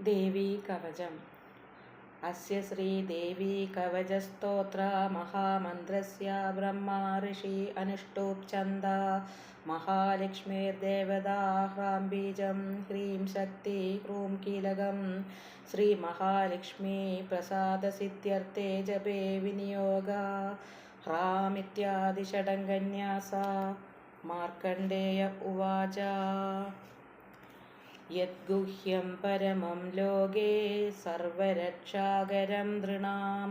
ദേവീ കവചം. അസ്യ ശ്രീദേവീ കവചസ്തോത്ര മഹാമന്ത്രസ്യ ബ്രഹ്മാ ഋഷി അനുഷ്ഠൂപ് ഛന്ദ മഹാലക്ഷ്മീർദേവതാ ഹ്രാം ബീജം ഹ്രീം ശക്തി ഹ്രൂം കീലകം. ശ്രീ മഹാലക്ഷ്മീ പ്രസാദസിദ്ധ്യർത്ഥേ ജപേ വിനിയോഗ. ഹ്രാമിത്യാദി ഷഡംഗന്യാസ. മാർക്കണ്ഡേയ ഉവാച. യദ്ഗുഹ്യം പരമം ലോകേ സർവരക്ഷാകരം നൃണാം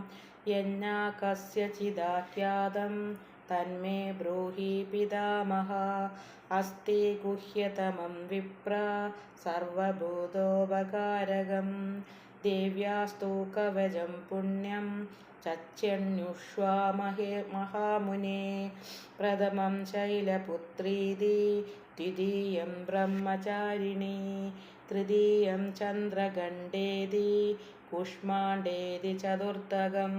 യജ്ഞ കസ്യചിദാഖ്യാതം തന്മേ ബ്രൂഹി പിതാമഹ. അസ്തി ഗുഹ്യതമം വിപ്ര സർവഭൂതോപകാരകം ദേവ്യാസ്തു കവചം പുണ്യം ചച്യന്യുഷ്വാ മഹാമുനെ. പ്രഥമം ശൈലപുത്രീതി ദ്വിതീയം ബ്രഹ്മചാരിണി തൃതീയം ചന്ദ്രഖണ്ഡേതി കുഷ്മാണ്ഡേതി ചതുർത്ഥകം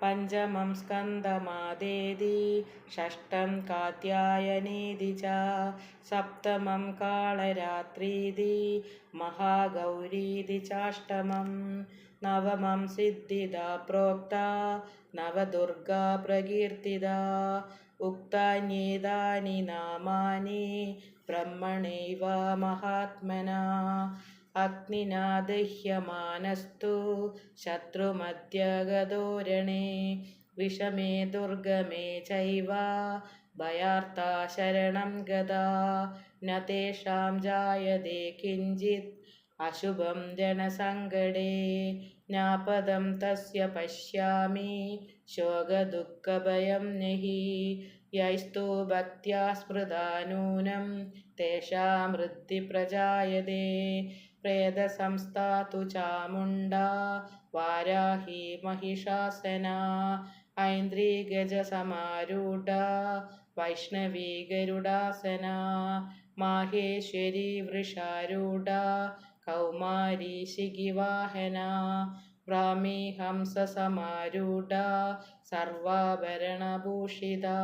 പഞ്ചമം സ്കന്ദമാദേതി ഷഷ്ടം കാത്യായനീതി ച സപ്തമം കാളരാത്രീതി മഹാഗൗരീതി ചാഷ്ടമം നവമം സിദ്ധിദാ പ്രോക്ത നവദുർഗാ പ്രകീർത്തിതാ. ഉക്താന്യേതാനി നാമാനി ബ്രഹ്മണൈവ മഹാത്മനാ. അഗ്നിനാ ദഹ്യമാനസ്തു ശത്രുമധ്യഗതോ രണേ വിഷമേ ദുർഗമേ ചൈവ ഭയാർത്താ ശരണം ഗതാ. ന തേഷാം ജായതേ കിഞ്ചിത് അശുഭം ജനസങ്കടേ നാപദം തസ്യ പശ്യാമി ശോകദുഃഖഭയം നഹി. യൈസ്തു ഭക്ത്യാ സ്മൃതാ നൂനം തേഷാം വൃദ്ധി പ്രജായതേ. പ്രേതസംസ്ഥാ തു ചാമുണ്ഡാ വാരാഹി മഹിഷാസനാ ഐന്ദ്രീ ഗജസമാരൂഢാ വൈഷ്ണവീ ഗരുഡാസനാ മാഹേശ്വരീ വൃഷാരൂഢാ കൗമാരീ ശിഖിവാഹനാ ബ്രാഹ്മീ ഹംസസമാരൂഢാ സർവാഭരണഭൂഷിതാ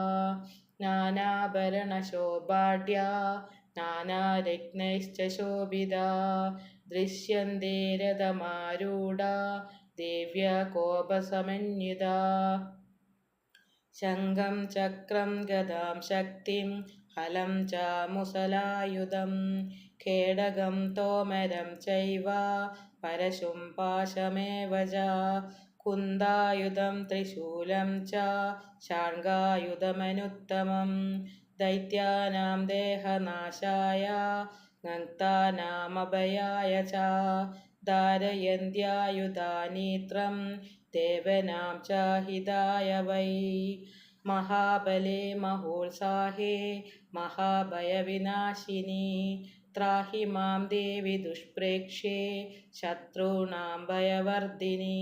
നാനാഭരണശോഭാഢ്യാ നാനാരത്നൈശ്ച ശോഭിതാ. ദൃശ്യന്തേ രഥമാരൂഢാ ദേവ്യാ കോപസമന്വിതാ. ശംഖം ചക്രം ഗദാം ശക്തിം ഹലം ച മുസലായുധം ഖേടകം തോമരം ചൈവ പരശും പാശമേവ ച കുന്ദായുധം ത്രിശൂലം ച ശാർങ്ഗായുധമനുത്തമം ദൈത്യാനാം ദേഹനാശായ ങക്താനാമഭയായ ച ധാരയന്ത്യായുധാനീത്രം ദേവനാം ച ഹിതായ വൈ. മഹാബലേ മഹോത്സാഹേ മഹാഭയവിനാശിനി ത്രാഹി മാം ദേവി ദുഷ്പ്രേക്ഷ്യേ ശത്രുണാം ഭയവർദ്ധിനി.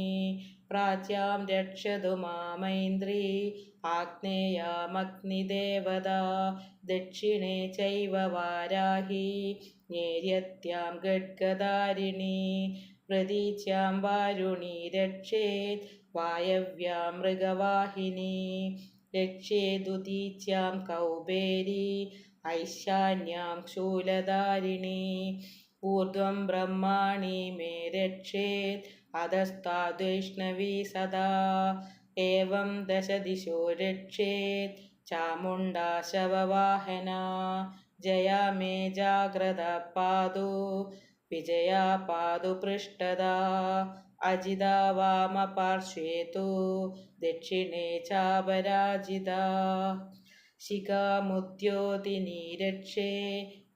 പ്രാച്യാം രക്ഷതു മാമൈന്ദ്രീ ആഗ്നേയാമഗ്നിദേവതാ ദക്ഷിണേ ചൈവ വാരാഹി നേര്യത്യാം ഖഡ്ഗധാരിണി. പ്രതീച്യാം വാരുണീ രക്ഷേത് വായവ്യാം മൃഗവാഹിനി രക്ഷേതുദീച്യാം കൗബേരി ഐശാന്യാം ശൂലധാരിണി. ഊർധ്വം ബ്രഹ്മാണി മേ രക്ഷേത് അധസ്താദ്വൈഷ്ണവീ സദാ. ഏവം ദശദിശോ രക്ഷേത് ചാമുണ്ഡാ ശവവാഹനാ. ജയാ മേ ജാഗ്രത പാതു വിജയാ പാതു പൃഷ്ഠതാ. അജിതാ വാമപാർശ്വേ തു ദക്ഷിണേ ചാപരാജിതാ. ശിഖാമുദ്യോതിനി രക്ഷേ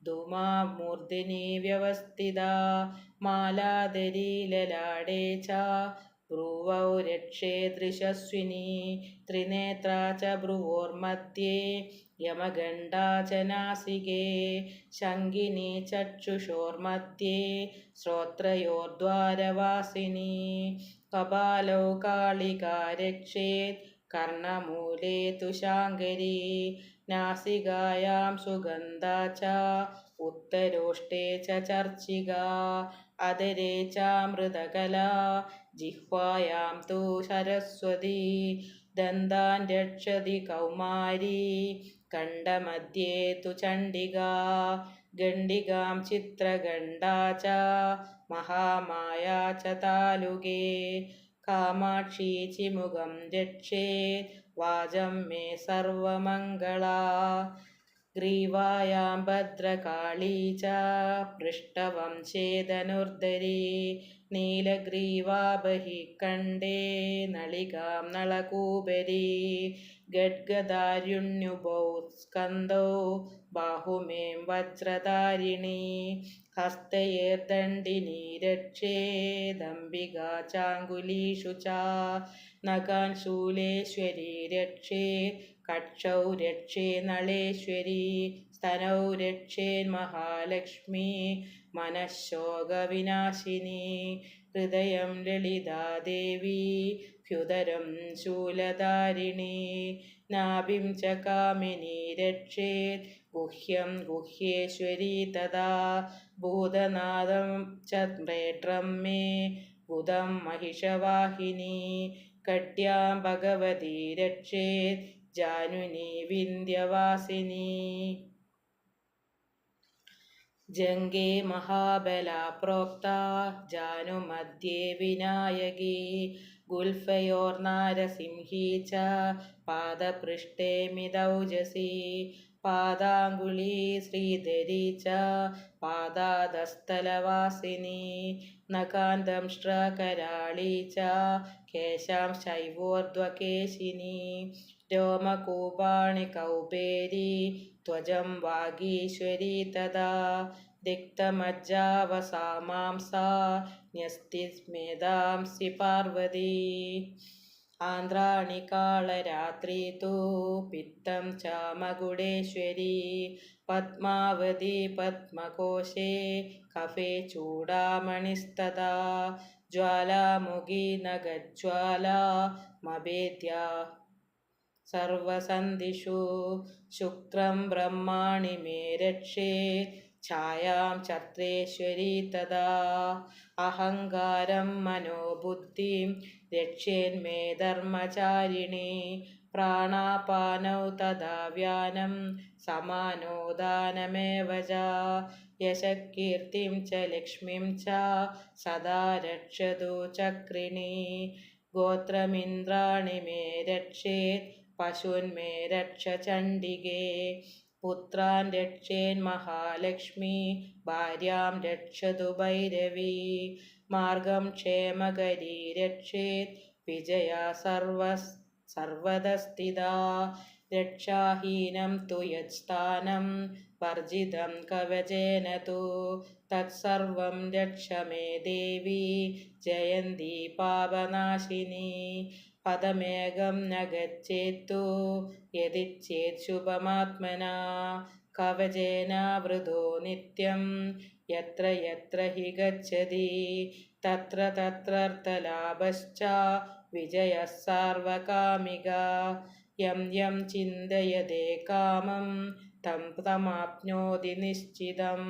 ധൂമാമൂർധിനി വ്യവസ്ഥിതാ. മാലാധരീ ലലാടേ ച ഭ്രുവൗ രക്ഷേ ദൃശസ്വിനി. ത്രിനേത്രാ ച ഭ്രുവോർമധ്യേ യമഗണ്ഡാ ച നാസികേ. ശംഖിനി ചക്ഷുഷോർമധ്യേ ശ്രോത്രയോർദ്വാരവാസിനി. കപാലൗ കാളികാ രക്ഷേത് കർണമൂലേ തു ശാങ്കരീ. നാസികായാം സുഗന്ധാ ച ഉത്തരോഷ്ടേ ച ചർച്ചികാ. അധരേ ചാമൃതകലാ ജിഹ്വായാം തു സരസ്വതി. ദന്താൻ രക്ഷതി കൗമാരീ കണ്ഠമധ്യേ തു ചണ്ഡികാ. ഗണ്ഡികാം ചിത്രഗണ്ഡാ ച മഹാമായാ ച താലുകേ കാമാക്ഷി ചിമുഖം രക്ഷേത് വാചം മേ സർവമംഗളാ ഗ്രീവായാം ഭദ്രകാളീ ച പൃഷ്ഠവംശേ ധനുർധരീ നീലഗ്രീവാ ബഹിഃഖണ്ഡേ നളികാം നളകൂപരീ ഗദ്ഗദാരുണ്യുഭൗ സ്കന്ധൗ ബാഹുമേം വജ്രധാരിണീ ഹസ്തയോർദണ്ഡിനീ രക്ഷേദംബികാ ചാങ്കുലീഷു ച നഖാൻ ശൂലേശ്വരീ രക്ഷേത് കക്ഷൗ രക്ഷേ നളേശ്വരീ സ്തനൗ രക്ഷേന്മഹാലക്ഷ്മീ മനഃശോകവിനാശിനി ഹൃദയം ലളിതാദേവി ഹ്യുദരം ശൂലധാരിണി നാഭിം ച കാമിനി രക്ഷേത് ഗുഹ്യം ഗുഹ്യേശ്വരീ തഥാ ഭൂതനാദം ച മേഢ്രം മേ ബുധം महिषवाहिनी कट्यां भगवती रक्षेत् जानुनी विन्ध्यवासिनी जङ्गे महाबला प्रोक्ता जानुमध्ये विनायकी गुल्फयोर्नारसिंही च पादपृष्ठे मिदौजसी पादाङ्गुली श्रीधरी च पादादस्थलवासिनी नखान्दंष्ट्रकराळी च केशांशैवोर्ध्वकेशिनी रोमकूपाणि कौबेरी त्वचं वागीश्वरी तदा दिक्तमज्जावसामांसा न्यस्तिस्मेधांसि पार्वती आन्द्राणि कालरात्रि तु पित्तं च मकुडेश्वरी पद्मावती पद्मकोशे कफे चूडामणिस्तदा ज्वालामुखी नगज्वाला मभेद्या सर्वसन्धिषु शुक्रं ब्रह्माणि मे रक्षेत् छायां छत्रेश्वरी तदा अहङ्कारं मनोबुद्धिं रक्षेन्मे धर्मचारिणी प्राणापानौ तदा व्यानं समानो दानमेव च यशकीर्तिं च लक्ष्मीं च सदा रक्षतु चक्रिणी गोत्रमिन्द्राणि मे रक्षेत् पशून्मे रक्ष चण्डिके पुत्रान् रक्षेन्महालक्ष्मी भार्यां रक्षतु भैरवी मार्गं क्षेमकरी रक्षेत् विजया सर्वदस्थिता रक्षाहीनं तु यत्स्थानं वर्जितं कवचेन तु तत्सर्वं रक्ष मे देवी जयन्ती पापनाशिनी पदमेकं न गच्छेत्तु यदिच्छेत् शुभमात्मना कवचेनावृतो नित्यं यत्र यत्र हि गच्छति तत्र तत्रार्थलाभश्च विजयः सार्वकामिका यं यं चिन्तयते कामं तं तमाप्नोति निश्चितम्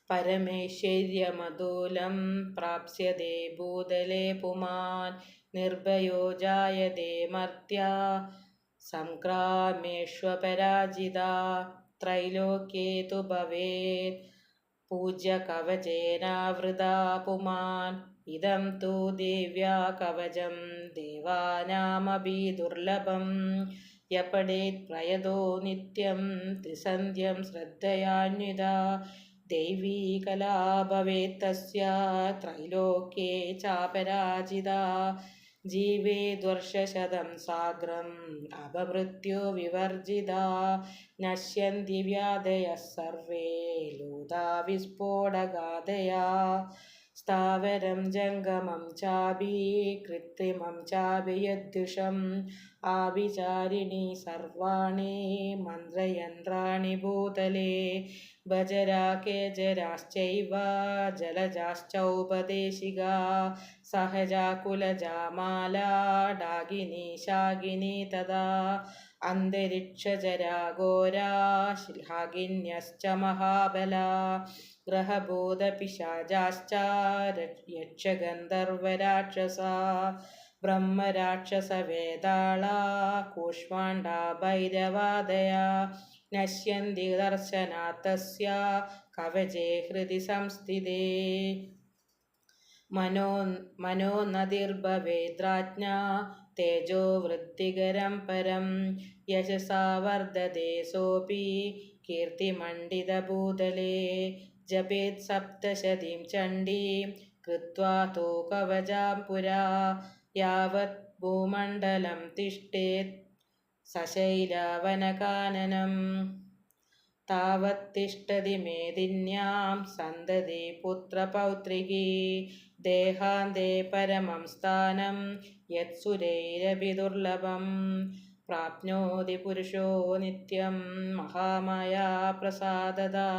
परमेश्वर्यमतुलं प्राप्स्यते भूतले पुमान् निर्भयो जायते मर्त्या सङ्ग्रामेष्वपराजिता त्रैलोक्ये तु भवेत् पूज्यकवचेनावृता पुमान् इदं तु देव्या कवचं देवानामपि दुर्लभं यपठेत् प्रयतो नित्यं त्रिसन्ध्यं श्रद्धयान्विता दैवी कला भवेत् तस्य त्रैलोक्ये चापराजिता जीवेद्वर्षशतं साग्रम् अपमृत्यो विवर्जिता नश्यन्ति व्याधयः सर्वे लूता विस्फोटगाधया स्थावरं जङ्गमं चापि कृत्रिमं चापि यद्दुषम् आभिचारिणी सर्वाणि मन्त्रयन्त्राणि भूतले भजराकेजराश्चैव जलजाश्चौपदेशिका सहजा कुलजा माला डागिनी शागिनी तदा अन्तरिक्षजरा घोरा शिलागिन्यश्च महाबला ग्रहभूतपिशाचाश्च यक्षगन्धर्वराक्षसा ब्रह्मराक्षसवेताळा कूष्माण्डा भैरवादया നശ്യന്തി ദർശനാत् തസ്യ കവചേ ഹൃദി സംസ്ഥിതേ. മനോനദിർഭവേദ്രാജ്ഞാ തേജോ വൃത്തികരം പരം യശസാ വർദ്ധതേ സോപി കീർത്തിമണ്ഡിതഭൂതലേ. ജപേത് സപ്തശതീം ചണ്ഡീം കൃത്വാ തോ കവചാം പുരാ യാവത് ഭൂമണ്ഡലം തിഷ്ഠേത് സശൈലവനകാനനം. താവത് തിഷ്ഠതി മേദിന്യാം സന്തതി പുത്രപൗത്രികീ ദേഹാന്തേ പരമം സ്ഥാനം യത്സുരൈരപി ദുർലഭം. പ്രാപ്നോതി പുരുഷോ നിത്യം മഹാമായാ പ്രസാദതാ.